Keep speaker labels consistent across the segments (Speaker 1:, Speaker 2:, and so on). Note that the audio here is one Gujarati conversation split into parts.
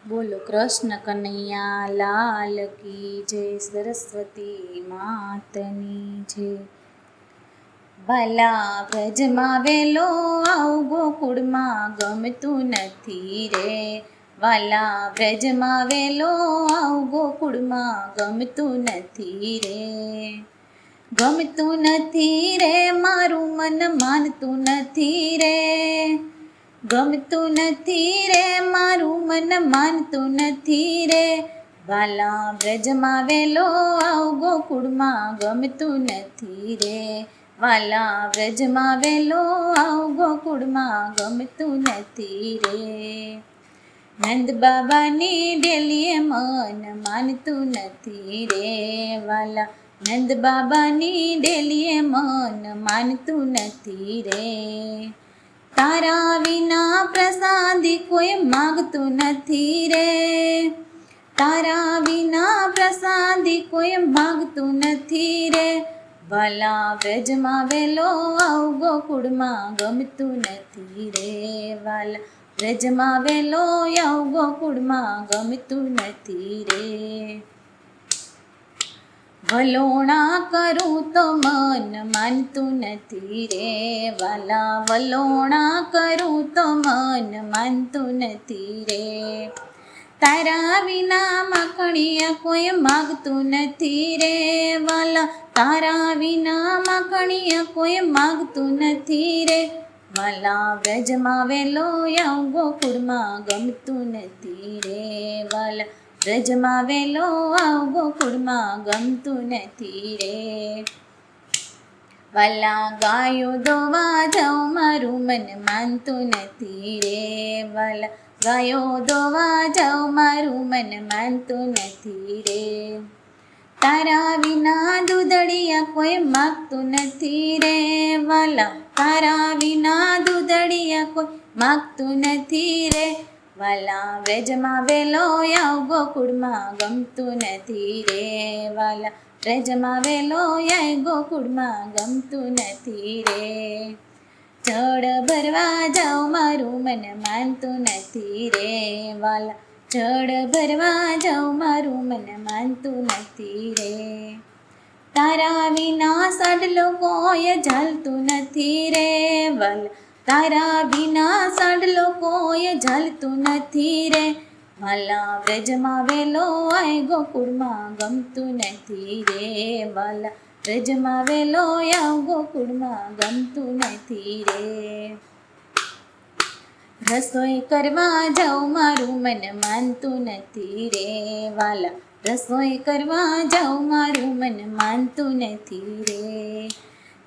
Speaker 1: બોલો કૃષ્ણ કનૈયા લાલ કી જય, સરસ્વતી માતની જય. ભલા વ્રજમાં વેલો આવ ગોકુળમાં ગમતું નથી રે. વાલા વ્રજમાં વેલો આવ ગોકુળમાં ગમતું નથી રે. ગમતું નથી રે, મારું મન માનતું નથી રે. ગમતું નથી રે, મારું મન માનતું નથી રે. વાલા વ્રજમાં વેલો આવ ગોકુળમાં ગમતું નથી રે. વાલા વ્રજમાં વેલો આવ ગોકુળમાં ગમતું નથી રે. નંદ બાબાની ડેલીએ મન માનતું નથી રે. વાલા નંદ બાબાની ડેલીએ મન માનતું નથી રે. તારા વિના પ્રસાદી કોઈ માગતું નથી રે. તારા વિના પ્રસાદી કોઈ માગતું નથી રે. વાલા વ્રજમાં વેલો આવ ગોકુળમાં ગમતું નથી રે. વાલા વ્રજમાં વેલો આવ ગોકુળમાં ગમતું નથી રે. વલોણા કરું તો મન માનતું નથી રે. વાલા વલોણા કરું તો મન માનતું નથી રે. તારા વિના માખણિયા કોઈ માગતું નથી રે. વાલા તારા વિના માખણિયા કોઈ માગતું નથી રે. વાલા વ્રજમાં વેલો આવ ગોકુળમાં ગમતું નથી રે. વાલા વ્રજમાં વેલો આવ ગોકુળમાં ગમતું નથી રે. વાલા ગાયો દોવા જાઉં મારું મન માનતું નથી રે. વાલા ગાયો દોવા જાઉં મારું મન માનતું નથી રે. તારા વિના દૂધડિયા કોઈ માગતું નથી રે. વાલા તારા વિના દૂધડિયા કોઈ માગતું નથી રે. વાલા વ્રજમાં વેલો આવ ગોકુળમાં ગમતું નથી રે. વાલા વ્રજમાં વેલો આવ ગોકુળમાં ગમતું નથી રે. જળ ભરવા જાઉં મારું મન માનતું નથી રે. વાલા જળ ભરવા જાઉં મારું મન માનતું નથી રે. તારા વિના સાડલો કોઈ ઝાલતું નથી રે. વાલા તારા વિના સાડલો કોઈ ઝાલતું નથી રે. વાલા વ્રજમાં વેલો આય ગોકુળમાં ગમતું નથી રે. વાલા વ્રજમાં વેલો આવ ગોકુળમાં ગમતું નથી રે. રસોઈ કરવા જાઉં મારું મન માનતું નથી રે. વાલા રસોઈ કરવા જાઉં મારું મન માનતું નથી રે.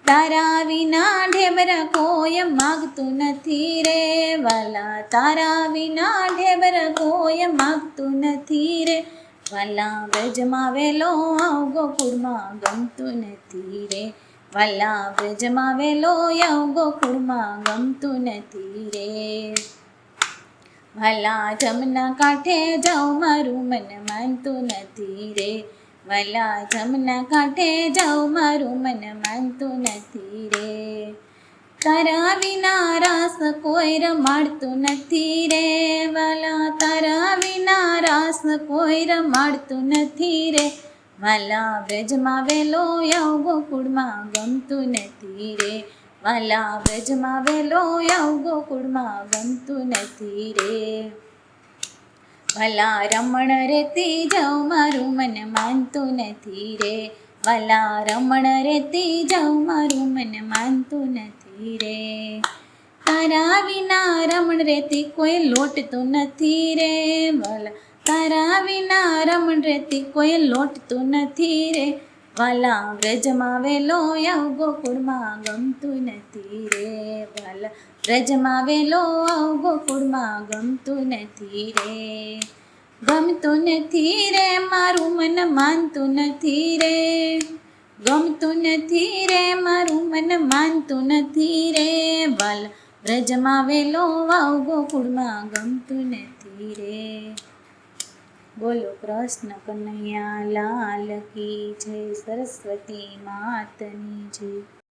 Speaker 1: તારા વિના ઢેબરા કોઈ માગતું નથી રે. વાલા તારા વિના ઢેબરા કોઈ માગતું નથી રે. વાલા વ્રજમાં વેલો આવ ગોકુળમાં ગમતું નથી રે. વાલા વ્રજમાં વેલો આવ ગોકુળમાં ગમતું નથી રે. વાલા જમના કાંઠે જાઉં મારું મન માનતું નથી રે. વાલા જમના કાંઠે જાઉં મારું મન માનતું નથી રે. તારા વિના રાસ કોઈ રમાડતું નથી રે. વાલા તારા વિના રાસ કોઈ રમાડતું નથી રે. વાલા વ્રજમાં વેલો આવ ગોકુળમાં ગમતું નથી રે. વાલા વ્રજમાં વેલો આવ ગોકુળમાં ગમતું નથી રે. વાલા રમણ રેતી જાઉં મારું મન માનતું નથી રે. વાલા રમણ રેતી જાઉં મારું મન માનતું નથી રે. તારા વિના રમણ રેતી કોઈ લોટતું નથી રે. વાલા તારા વિના રમણ રેતી કોઈ લોટતું નથી રે. વાલા વ્રજમાં વેલો આવ ગોકુળમાં ગમતું નથી રે. વાલા વ્રજમાં વેલો આવ ગોકુળમાં ગમતું નથી રે. ગમતું નથી રે, મારું મન માનતું નથી રે. ગમતું નથી રે, મારું મન માનતું નથી રે. વાલા વ્રજમાં વેલો આવ ગોકુળમાં ગમતું નથી રે. બોલો કૃષ્ણ કનૈયા લાલ કી જય, સરસ્વતી માતની જય.